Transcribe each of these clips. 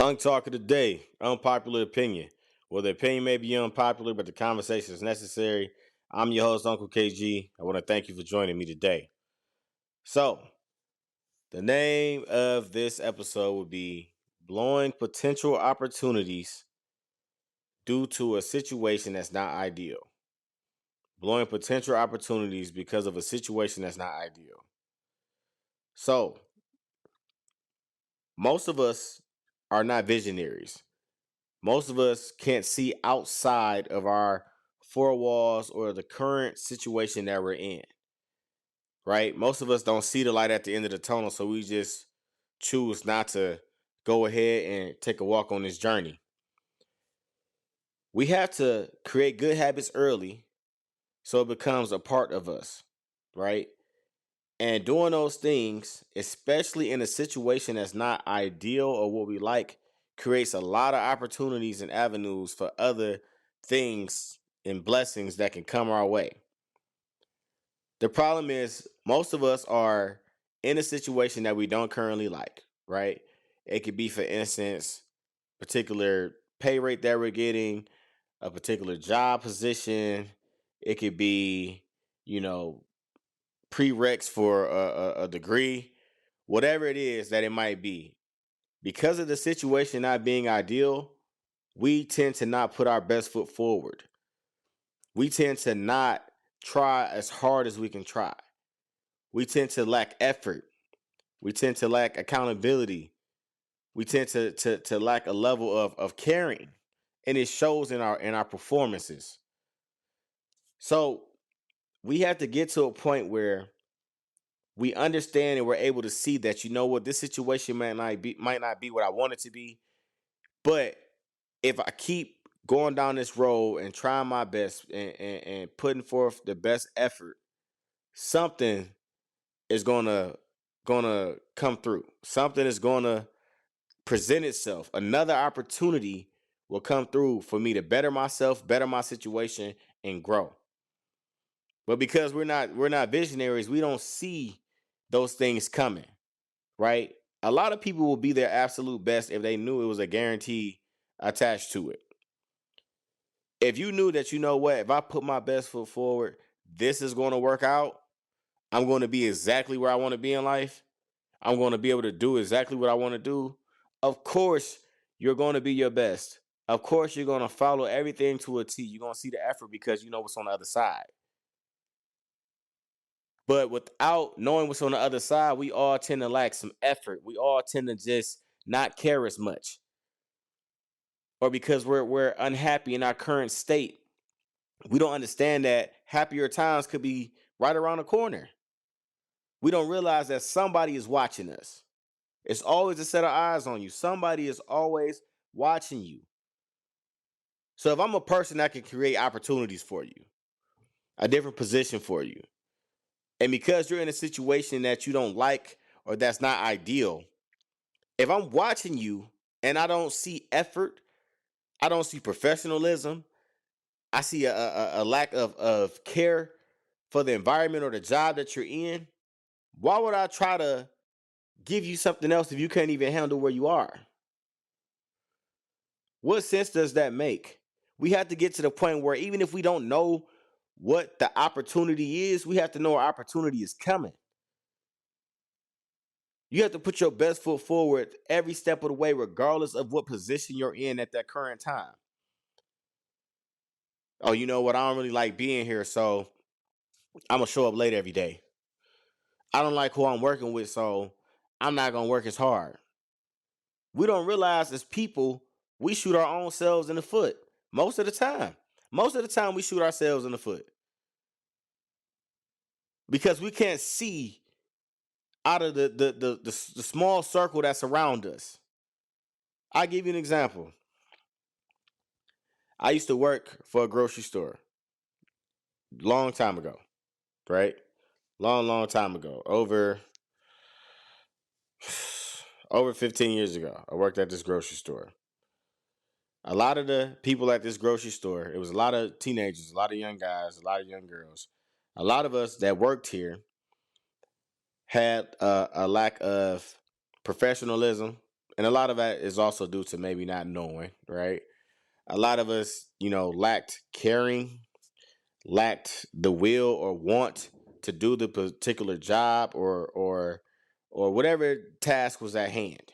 Talk of the day, unpopular opinion. Well, the opinion may be unpopular, but the conversation is necessary. I'm your host, Uncle KG. I want to thank you for joining me today. So, the name of this episode would be Blowing Potential Opportunities Due to a Situation That's Not Ideal. Blowing potential opportunities because of a situation that's not ideal. So, most of us are not visionaries. Most of us can't see outside of our four walls or the current situation that we're in, right? Most of us don't see the light at the end of the tunnel, so we just choose not to go ahead and take a walk on this journey. We have to create good habits early so it becomes a part of us, right? And doing those things, especially in a situation that's not ideal or what we like, creates a lot of opportunities and avenues for other things and blessings that can come our way. The problem is, most of us are in a situation that we don't currently like, right? It could be, for instance, particular pay rate that we're getting, a particular job position. It could be, you know, prereqs for a degree, whatever it is that it might be. Because of the situation not being ideal, we tend to not put our best foot forward. We tend to not try as hard as we can try. We tend to lack effort. We tend to lack accountability. We tend to lack a level of caring. And it shows in our performances. So we have to get to a point where we understand and we're able to see that, you know what, this situation might not be what I want it to be. But if I keep going down this road and trying my best and putting forth the best effort, something is gonna come through. Something is gonna present itself. Another opportunity will come through for me to better myself, better my situation, and grow. But because we're not visionaries, we don't see those things coming, right? A lot of people will be their absolute best if they knew it was a guarantee attached to it. If you knew that, you know what, if I put my best foot forward, this is going to work out. I'm going to be exactly where I want to be in life. I'm going to be able to do exactly what I want to do. Of course, you're going to be your best. Of course, you're going to follow everything to a T. You're going to see the effort because you know what's on the other side. But without knowing what's on the other side, we all tend to lack some effort. We all tend to just not care as much. Or because we're unhappy in our current state, we don't understand that happier times could be right around the corner. We don't realize that somebody is watching us. It's always a set of eyes on you. Somebody is always watching you. So if I'm a person that can create opportunities for you, a different position for you, and because you're in a situation that you don't like or that's not ideal, if I'm watching you and I don't see effort, I don't see professionalism, I see a lack of care for the environment or the job that you're in, why would I try to give you something else if you can't even handle where you are? What sense does that make? We have to get to the point where even if we don't know what the opportunity is, we have to know our opportunity is coming. You have to put your best foot forward every step of the way, regardless of what position you're in at that current time. Oh, you know what? I don't really like being here, so I'm going to show up late every day. I don't like who I'm working with, so I'm not going to work as hard. We don't realize as people, we shoot our own selves in the foot most of the time. Most of the time, we shoot ourselves in the foot because we can't see out of the small circle that's around us. I'll give you an example. I used to work for a grocery store long time ago, right? Long time ago. Over 15 years ago, I worked at this grocery store. A lot of the people at this grocery store, it was a lot of teenagers, a lot of young guys, a lot of young girls. A lot of us that worked here had a lack of professionalism, And a lot of that is also due to maybe not knowing, right? A lot of us, lacked caring, lacked the will or want to do the particular job or whatever task was at hand.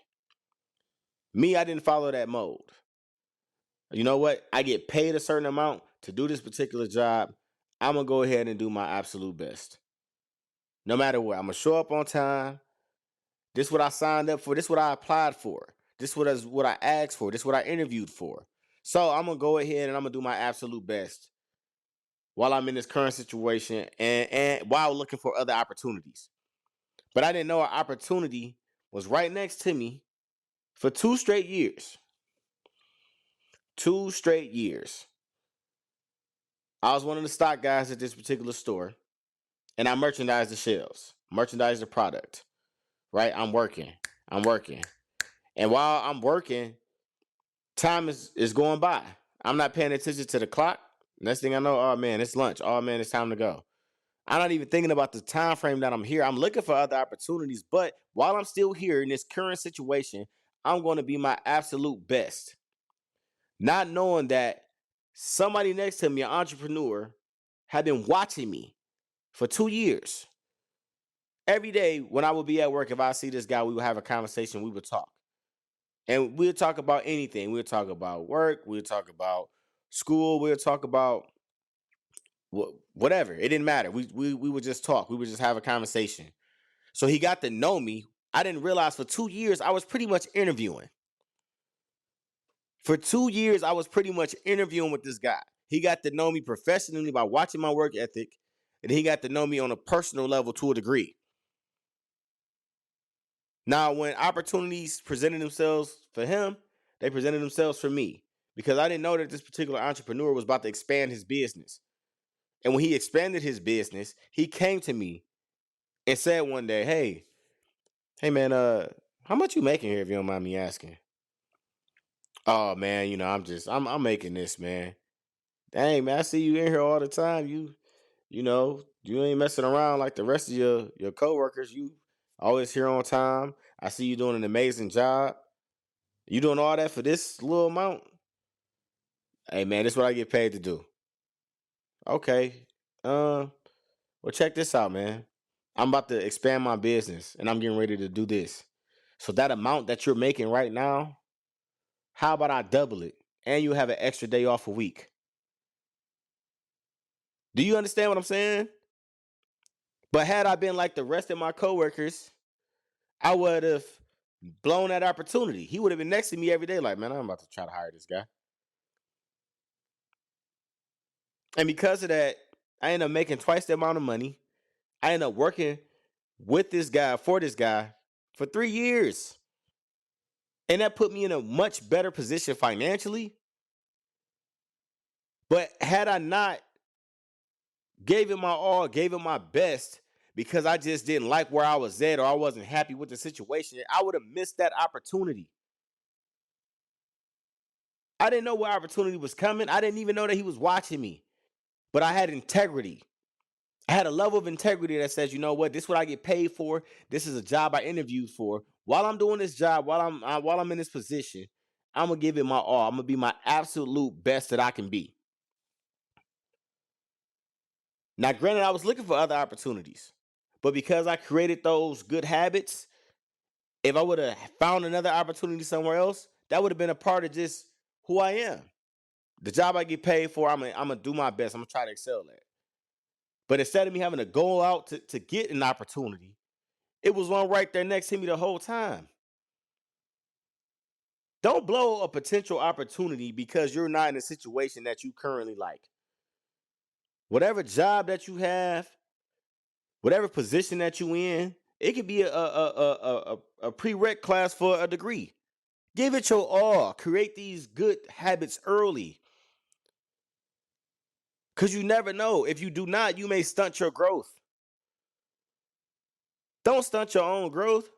Me, I didn't follow that mode. You know what? I get paid a certain amount to do this particular job. I'm gonna go ahead and do my absolute best. No matter what, I'm gonna show up on time. This is what I signed up for. This is what I applied for. This is what I asked for. This is what I interviewed for. So I'm gonna go ahead and I'm gonna do my absolute best while I'm in this current situation and while looking for other opportunities. But I didn't know an opportunity was right next to me for 2 straight years. 2 straight years. I was one of the stock guys at this particular store, and I merchandise the shelves, merchandise the product. Right? I'm working. I'm working. And while I'm working, time is going by. I'm not paying attention to the clock. Next thing I know, oh man, it's lunch. Oh man, it's time to go. I'm not even thinking about the time frame that I'm here. I'm looking for other opportunities, but while I'm still here in this current situation, I'm going to be my absolute best. Not knowing that somebody next to me, an entrepreneur, had been watching me for 2 years. Every day when I would be at work, if I see this guy, we would have a conversation, we would talk. And we'd talk about anything. We'd talk about work, we'd talk about school, we'd talk about whatever. It didn't matter. We would just talk. We would just have a conversation. So he got to know me. I didn't realize for 2 years I was pretty much interviewing. For 2 years, I was pretty much interviewing with this guy. He got to know me professionally by watching my work ethic, and he got to know me on a personal level to a degree. Now, when opportunities presented themselves for him, they presented themselves for me because I didn't know that this particular entrepreneur was about to expand his business. And when he expanded his business, he came to me and said one day, hey man, how much you making here if you don't mind me asking? Oh man, I'm making this, man. Dang, man, I see you in here all the time. You ain't messing around like the rest of your coworkers. You always here on time. I see you doing an amazing job. You doing all that for this little amount? Hey man, this is what I get paid to do. Okay. Well, check this out, man. I'm about to expand my business and I'm getting ready to do this. So that amount that you're making right now, how about I double it? And you have an extra day off a week. Do you understand what I'm saying? But had I been like the rest of my coworkers, I would have blown that opportunity. He would have been next to me every day, like, man, I'm about to try to hire this guy. And because of that, I ended up making twice the amount of money. I ended up working with this guy, for this guy, for 3 years. And that put me in a much better position financially. But had I not gave it my all, gave it my best, because I just didn't like where I was at or I wasn't happy with the situation, I would have missed that opportunity. I didn't know what opportunity was coming. I didn't even know that he was watching me. But I had integrity. I had a level of integrity that says, you know what, this is what I get paid for. This is a job I interviewed for. While I'm doing this job, while I'm in this position, I'm gonna give it my all. I'm gonna be my absolute best that I can be. Now, granted, I was looking for other opportunities, but because I created those good habits, if I would have found another opportunity somewhere else, that would have been a part of just who I am. The job I get paid for, I'm gonna do my best. I'm gonna try to excel at. But instead of me having to go out to get an opportunity, it was one right there next to me the whole time. Don't blow a potential opportunity because you're not in a situation that you currently like. Whatever job that you have, whatever position that you in, it could be a prereq class for a degree. Give it your all. Create these good habits early. Because you never know. If you do not, you may stunt your growth. Don't stunt your own growth.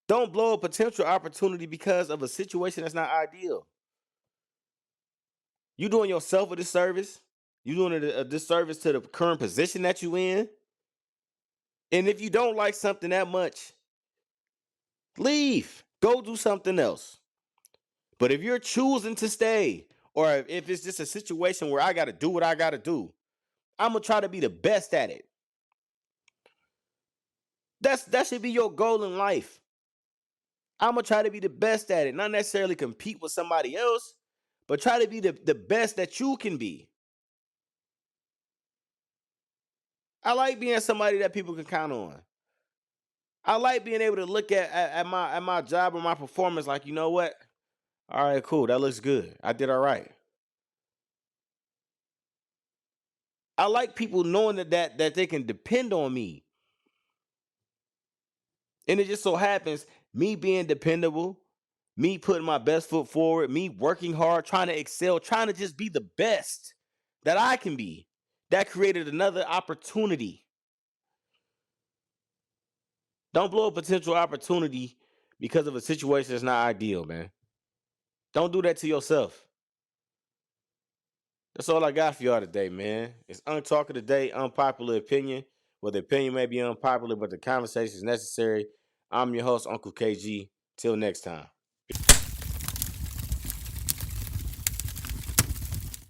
Don't blow a potential opportunity because of a situation that's not ideal. You doing yourself a disservice. You doing a disservice to the current position that you in. And if you don't like something that much, Leave. Go do something else. But if you're choosing to stay, or if it's just a situation where I got to do what I got to do, I'm going to try to be the best at it. That should be your goal in life. I'm going to try to be the best at it. Not necessarily compete with somebody else, but try to be the best that you can be. I like being somebody that people can count on. I like being able to look at my job or my performance like, you know what? All right, cool. That looks good. I did all right. I like people knowing that they can depend on me. And it just so happens, me being dependable, me putting my best foot forward, me working hard, trying to excel, trying to just be the best that I can be. That created another opportunity. Don't blow a potential opportunity because of a situation that's not ideal, man. Don't do that to yourself. That's all I got for y'all today, man. It's Untalker today, unpopular opinion. Well, the opinion may be unpopular, but the conversation is necessary. I'm your host, Unkle KG. Till next time.